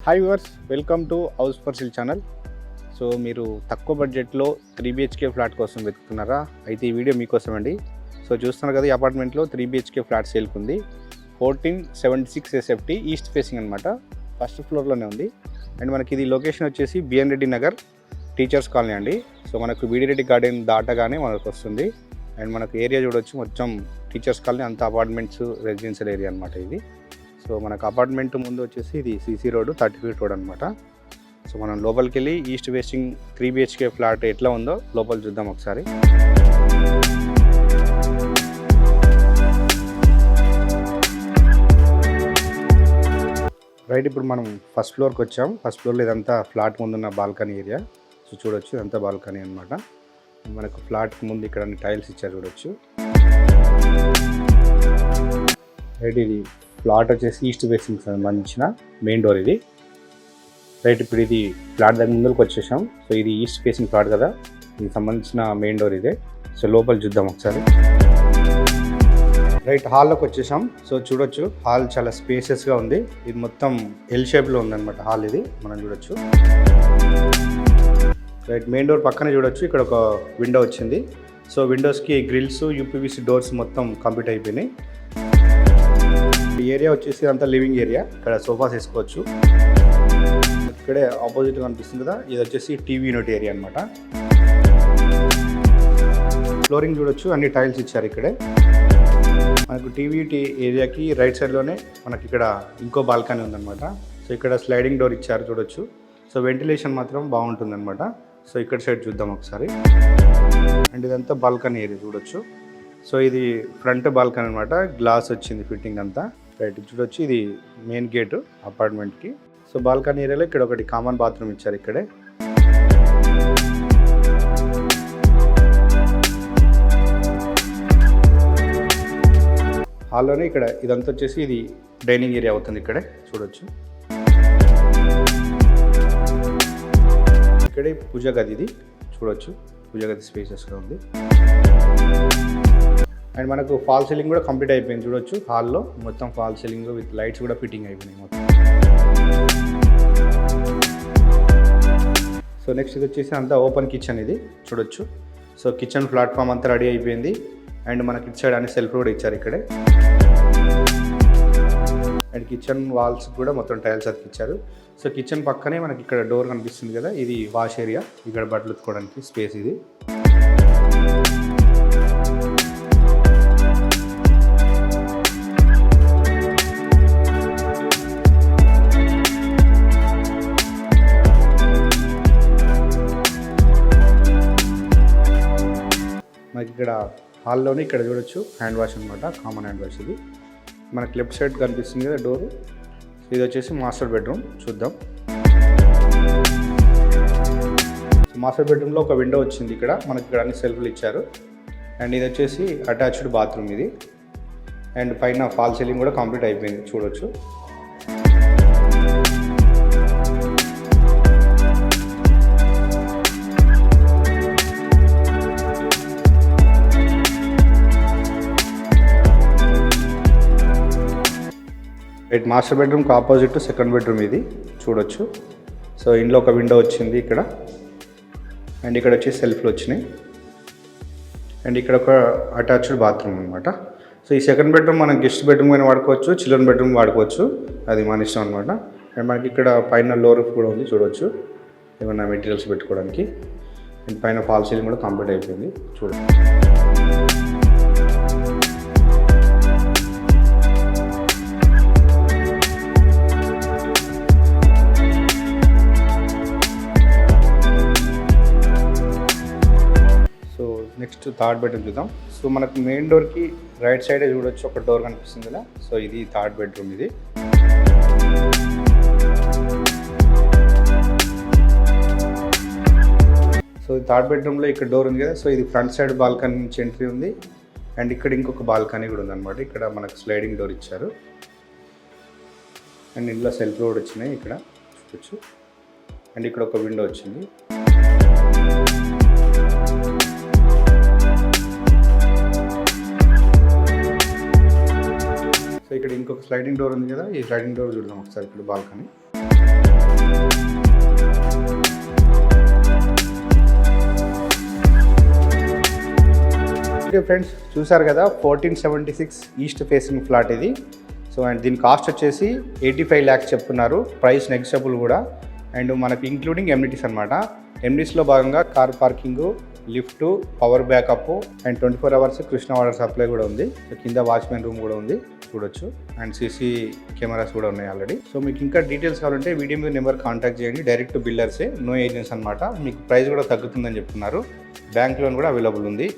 Hi viewers, welcome to house for sale channel. So మీరు తక్కువ బడ్జెట్లో 3 BHK ఫ్లాట్ కోసం వెతుకుతున్నారా? అయితే ఈ వీడియో మీకోసం అండి. సో చూస్తున్నారు కదా, ఈ అపార్ట్మెంట్లో 3 BHK ఫ్లాట్ సేల్కి ఉంది. 1476 SFT ఈస్ట్ ఫేసింగ్ అనమాట. ఫస్ట్ ఫ్లోర్లోనే ఉంది. అండ్ మనకి ఇది లొకేషన్ వచ్చేసి BN Reddy Nagar teachers colony అండి. సో మనకు బిడి రెడ్డి గార్డెన్ దాటగానే మనకు వస్తుంది. అండ్ మనకు ఏరియా చూడవచ్చు, మొత్తం టీచర్స్ కాలనీ అంతా అపార్ట్మెంట్స్ రెసిడెన్షియల్ ఏరియా అనమాట ఇది. సో మనకు అపార్ట్మెంట్ ముందు వచ్చేసి ఇది CC రోడ్ 30 feet రోడ్ అనమాట. సో మనం లోపలికి వెళ్ళి ఈస్ట్ ఫేసింగ్ 3 BHK ఫ్లాట్ ఎట్లా ఉందో లోపల చూద్దాం ఒకసారి. రైట్, ఇప్పుడు మనం ఫస్ట్ ఫ్లోర్కి వచ్చాం. ఫస్ట్ ఫ్లోర్లో ఇదంతా ఫ్లాట్ ముందున్న బాల్కనీ ఏరియా. సో చూడొచ్చు, ఇదంతా బాల్కనీ అనమాట. మనకు ఫ్లాట్కి ముందు ఇక్కడ అన్ని టైల్స్ ఇచ్చారు చూడొచ్చు. రైట్, ఇది ఫ్లాట్ వచ్చేసి ఈస్ట్ ఫేసింగ్ సంబంధించిన మెయిన్ డోర్ ఇది. రైట్, ఇప్పుడు ఇది ఫ్లాట్ దగ్గర ముందుకు వచ్చేసాం. సో ఇది ఈస్ట్ ఫేసింగ్ ఫ్లాట్ కదా, దీనికి సంబంధించిన మెయిన్ డోర్ ఇదే. సో లోపల చూద్దాం ఒకసారి. రైట్, హాల్లోకి వచ్చేసాం. సో చూడొచ్చు, హాల్ చాలా స్పేసెస్గా ఉంది. ఇది మొత్తం ఎల్ షేప్లో ఉందన్నమాట హాల్ ఇది, మనం చూడొచ్చు. రైట్, మెయిన్ డోర్ పక్కనే చూడొచ్చు, ఇక్కడ ఒక విండో వచ్చింది. సో విండోస్కి గ్రిల్స్, UPVC డోర్స్ మొత్తం కంప్లీట్ అయిపోయినాయి. ఈ ఏరియా వచ్చేసి అంతా లివింగ్ ఏరియా. ఇక్కడ సోఫాస్ వేసుకోవచ్చు. ఇక్కడే ఆపోజిట్ కనిపిస్తుంది కదా, ఇది వచ్చేసి టీవీ యూనిట్ ఏరియా అనమాట. ఫ్లోరింగ్ చూడొచ్చు, అన్ని టైల్స్ ఇచ్చారు ఇక్కడే. మనకు టీవీ ఏరియాకి రైట్ సైడ్లోనే మనకి ఇక్కడ ఇంకో బాల్కనీ ఉందన్నమాట. సో ఇక్కడ స్లైడింగ్ డోర్ ఇచ్చారు చూడొచ్చు. సో వెంటిలేషన్ మాత్రం బాగుంటుందన్నమాట. సో ఇక్కడ సైడ్ చూద్దాం ఒకసారి. అండ్ ఇదంతా బాల్కనీ ఏరియా చూడొచ్చు. సో ఇది ఫ్రంట్ బాల్కనీ అనమాట, గ్లాస్ వచ్చింది ఫిట్టింగ్ అంతా. రైట్, చూడొచ్చు, ఇది మెయిన్ గేటు అపార్ట్మెంట్కి. సో బాల్కనీ ఏరియాలో ఇక్కడ ఒకటి కామన్ బాత్రూమ్ ఇచ్చారు ఇక్కడే. హాల్లోనే ఇక్కడ ఇదంతా వచ్చేసి ఇది డైనింగ్ ఏరియా అవుతుంది ఇక్కడే చూడొచ్చు. ఇక్కడే పూజ గది ఇది చూడొచ్చు, పూజ గది స్పేసెస్గా ఉంది. అండ్ మనకు ఫాల్ సీలింగ్ కూడా కంప్లీట్ అయిపోయింది చూడొచ్చు. హాల్లో మొత్తం ఫాల్ సీలింగ్ విత్ లైట్స్ కూడా ఫిట్టింగ్ అయిపోయినాయి మొత్తం. సో నెక్స్ట్ ఇది వచ్చేసి అంతా ఓపెన్ కిచెన్ ఇది చూడొచ్చు. సో కిచెన్ ప్లాట్ఫామ్ అంతా రెడీ అయిపోయింది. అండ్ మనకి ఇటు సైడ్ అన్ని సెల్ఫ్ కూడా ఇచ్చారు ఇక్కడే. అండ్ కిచెన్ వాల్స్ కూడా మొత్తం టైల్స్ అతికిచ్చారు. సో కిచెన్ పక్కనే మనకి ఇక్కడ డోర్ కనిపిస్తుంది కదా, ఇది వాష్ ఏరియా. ఇక్కడ బట్టలు ఉతుకోవడానికి స్పేస్ ఇది. మనకి ఇక్కడ హాల్లోనే ఇక్కడ చూడొచ్చు హ్యాండ్ వాష్ అనమాట, కామన్ హ్యాండ్ వాష్ ఇది. మనకి లెఫ్ట్ సైడ్ కనిపిస్తుంది కదా డోరు. ఇది వచ్చేసి మాస్టర్ బెడ్రూమ్ చూద్దాం. మాస్టర్ బెడ్రూమ్లో ఒక విండో వచ్చింది ఇక్కడ. మనకి ఇక్కడ అన్ని సెల్ఫ్లు ఇచ్చారు. అండ్ ఇది వచ్చేసి అటాచ్డ్ బాత్రూమ్ ఇది. అండ్ పైన ఫాల్ సీలింగ్ కూడా కంప్లీట్ అయిపోయింది చూడొచ్చు. రైట్, మాస్టర్ బెడ్రూమ్కి ఆపోజిట్ సెకండ్ బెడ్రూమ్ ఇది చూడొచ్చు. సో ఇంట్లో ఒక విండో వచ్చింది ఇక్కడ. అండ్ ఇక్కడ వచ్చి సెల్ఫ్లు వచ్చినాయి. అండ్ ఇక్కడ ఒక అటాచ్డ్ బాత్రూమ్ అనమాట. సో ఈ సెకండ్ బెడ్రూమ్ మనం గెస్ట్ బెడ్రూమ్ అయినా వాడుకోవచ్చు, చిల్డ్రన్ బెడ్రూమ్ వాడుకోవచ్చు, అది మన ఇష్టం అనమాట. అండ్ మనకి ఇక్కడ పైన లో రూఫ్ కూడా ఉంది చూడొచ్చు, ఏమన్నా మెటీరియల్స్ పెట్టుకోవడానికి. అండ్ పైన ఫాల్ సీలింగ్ కూడా కంప్లీట్ అయిపోయింది చూడండి. నెక్స్ట్ థర్డ్ బెడ్రూమ్ చూద్దాం. సో మనకు మెయిన్ డోర్కి రైట్ సైడే చూడొచ్చు, ఒక డోర్ కనిపిస్తుంది కదా. సో ఇది థర్డ్ బెడ్రూమ్ ఇది. సో థర్డ్ బెడ్రూమ్లో ఇక్కడ డోర్ ఉంది కదా. సో ఇది ఫ్రంట్ సైడ్ బాల్కనీ నుంచి ఎంట్రీ ఉంది. అండ్ ఇక్కడ ఇంకొక బాల్కనీ కూడా ఉందన్నమాట. ఇక్కడ మనకు స్లైడింగ్ డోర్ ఇచ్చారు. అండ్ ఇంట్లో సెల్ఫ్ రోడ్ వచ్చినాయి ఇక్కడ చూడొచ్చు. అండ్ ఇక్కడ ఒక విండో వచ్చింది. సో ఇక్కడ ఇంకొక స్లైడింగ్ డోర్ ఉంది కదా, ఈ స్లైడింగ్ డోర్ చూద్దాం ఒకసారి. ఇక్కడ బాల్కనీ. ఓకే ఫ్రెండ్స్, చూసారు కదా 1476 ఈస్ట్ ఫేసింగ్ ఫ్లాట్ ఇది. సో అండ్ దీని కాస్ట్ వచ్చేసి 85 lakhs చెప్తున్నారు. ప్రైస్ నెగ్జిబుల్ కూడా. అండ్ మనకి ఇంక్లూడింగ్ ఎమ్యూనిటీస్ అనమాట. ఎమ్యూనిటీస్లో భాగంగా car parking, lift, power backup and 24 hours Krishna water supply కూడా ఉంది. కింద వాచ్మెన్ రూమ్ కూడా ఉంది, చూడొచ్చు. అండ్ సీసీ కెమెరాస్ కూడా ఉన్నాయి ఆల్రెడీ. సో మీకు ఇంకా డీటెయిల్స్ కావాలంటే వీడియో మీద నెంబర్ కాంటాక్ట్ చేయండి. డైరెక్ట్ బిల్డర్సే, నో ఏజెంట్స్ అనమాట. మీకు ప్రైస్ కూడా తగ్గుతుందని చెప్తున్నారు. బ్యాంక్ లోన్ కూడా అవైలబుల్ ఉంది.